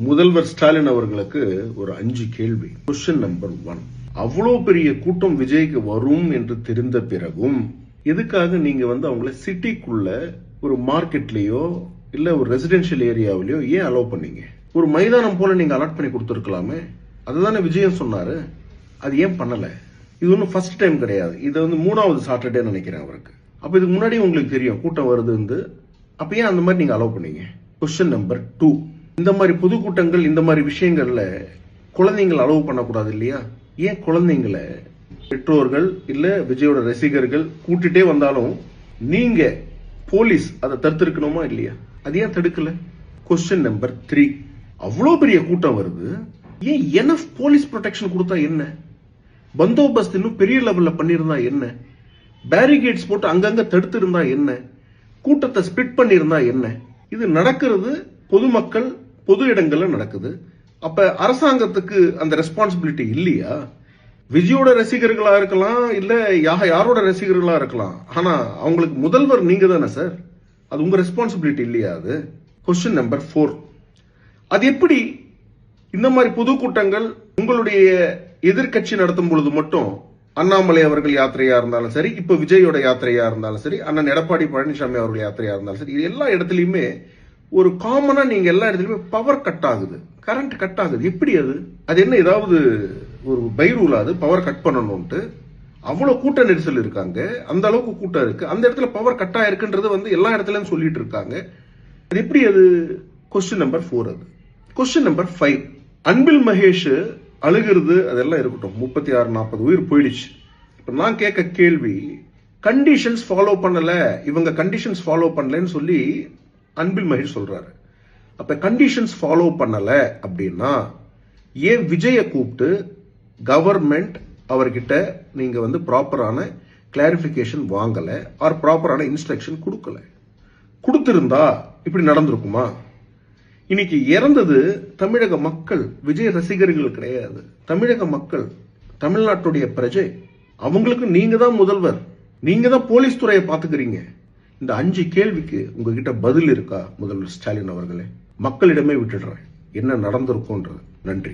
முதல்வர் ஸ்டாலின் அவர்களுக்கு ஒரு 5 கேள்வி. கொஸ்டின் நம்பர் 1, அவ்வளோ பெரிய கூட்டம் விஜய்க்கு வரும் என்று தெரிந்த பிறகும் எதுக்காக நீங்க அவங்கள சிட்டிக்குள்ள ஒரு மார்க்கெட்லயோ இல்ல ஒரு ரெசிடென்ஷியல் ஏரியாவிலயோ ஏன் அலோவ் பண்ணீங்க? ஒரு மைதானம் போல நீங்க அலாட் பண்ணி கொடுத்துருக்கலாமே. அதுதானே விஜயம் சொன்னாரு. அது ஏன் பண்ணல? இது ஒன்றும் ஃபர்ஸ்ட் டைம் கிடையாது. இது 3வது சாட்டர்டே நினைக்கிறேன் அவருக்கு. அப்ப இதுக்கு முன்னாடி உங்களுக்கு தெரியும் கூட்டம் வருது. அப்ப ஏன் அந்த மாதிரி நீங்க அலோவ் பண்ணீங்க? கொஸ்டின் நம்பர் 2, இந்த மாதிரி பொதுக்கூட்டங்கள் இந்த மாதிரி விஷயங்கள்ல குழந்தைங்களை அலோவ் பண்ணக்கூடாது இல்லையா? ஏன் குழந்தைங்களை பெற்றோர்கள் இல்ல விஜயோட ரசிகர்கள் கூட்டிட்டே வந்தாலும் நீங்க போலீஸ் அதை தடுத்திருக்கணுமா இல்லையா? அது ஏன் தடுக்கல? கொஸ்டின் நம்பர் 3, அவ்வளோ பெரிய கூட்டம் வருது, ஏன் எனஃப் போலீஸ் ப்ரொடெக்ஷன் கொடுத்தா என்ன? பந்தோபஸ்து இன்னும் பெரிய லெவல்ல பண்ணிருந்தா என்ன? பேரிகேட்ஸ் போட்டு அங்கங்க தடுத்து இருந்தா என்ன? கூட்டத்தை ஸ்பிளிட் பண்ணிருந்தா என்ன? இது நடக்கிறது பொதுமக்கள் பொது இடங்கள்ல நடக்குது. அப்ப அரசாங்கத்துக்கு அந்த ரெஸ்பான்சிபிலிட்டி இல்லையா? விஜயோட ரசிகர்களா இருக்கலாம், இல்ல யாரோட ரசிகர்களா இருக்கலாம். ஆனா அவங்களுக்கு முதல்வர் நீங்க தானே சார். அது உங்க ரெஸ்பான்சிபிலிட்டி இல்லையா? அது கொஸ்டின் நம்பர் 4, அது எப்படி இந்த மாதிரி பொதுக்கூட்டங்கள் உங்களுடைய எதிர்கட்சி நடத்தும் பொழுது மட்டும் அண்ணாமலை அவர்கள் யாத்திரையா இருந்தாலும் சரி, இப்ப விஜயோட யாத்திரையா இருந்தாலும் சரி, அண்ணன் எடப்பாடி பழனிசாமி அவர்கள் யாத்திரையா இருந்தாலும் சரி, இது எல்லா இடத்துலயுமே ஒரு காமனா நீங்க எல்லா இடத்துலயுமே பவர் கட் ஆகுது, கரண்ட் கட் ஆகுது. எப்படி அது என்ன ஏதாவது ஒரு பைரூலா? அது பவர் கட் பண்ணணும்ட்டு அவ்வளவு கூட்ட நெரிசல் இருக்காங்க, அந்த அளவுக்கு கூட்டம் இருக்கு, அந்த இடத்துல பவர் கட் ஆயிருக்குன்றது எல்லா இடத்துலயும் சொல்லிட்டு இருக்காங்க. அது எப்படி அது? கொஸ்டின் நம்பர் 4 அது. கொஸ்டின் நம்பர் 5, அன்பில் மகேஷ் அழுகிறது அதெல்லாம் இருக்கட்டும், 36-40 உயிர் போயிடுச்சு. இப்ப நான் கேட்க கேள்வி, கண்டிஷன்ஸ் ஃபாலோ பண்ணல, இவங்க கண்டிஷன்ஸ் ஃபாலோ பண்ணலன்னு சொல்லி அன்பில் மகேஷ் சொல்றாரு. அப்ப கண்டிஷன்ஸ் ஃபாலோ பண்ணல அப்படின்னா ஏன் விஜய கூப்பிட்டு கவர்மெண்ட் அவர்கிட்ட நீங்க ப்ராப்பரான கிளாரிபிகேஷன் வாங்கல, ஆர் ப்ராப்பரான இன்ஸ்ட்ரக்ஷன் கொடுக்கல? கொடுத்திருந்தா இப்படி நடந்திருக்குமா? இன்னைக்கு இறந்தது தமிழக மக்கள், விஜய் ரசிகர்கள் கிடையாது. தமிழக மக்கள், தமிழ்நாட்டுடைய பிரஜை. அவங்களுக்கு நீங்க தான் முதல்வர், நீங்க தான் போலீஸ் துறையை பாத்துக்கிறீங்க. இந்த 5 கேள்விக்கு உங்ககிட்ட பதில் இருக்கா முதல்வர் ஸ்டாலின் அவர்களே? மக்களிடமே விட்டுடுறேன் என்ன நடந்திருக்கும்ன்றது. நன்றி.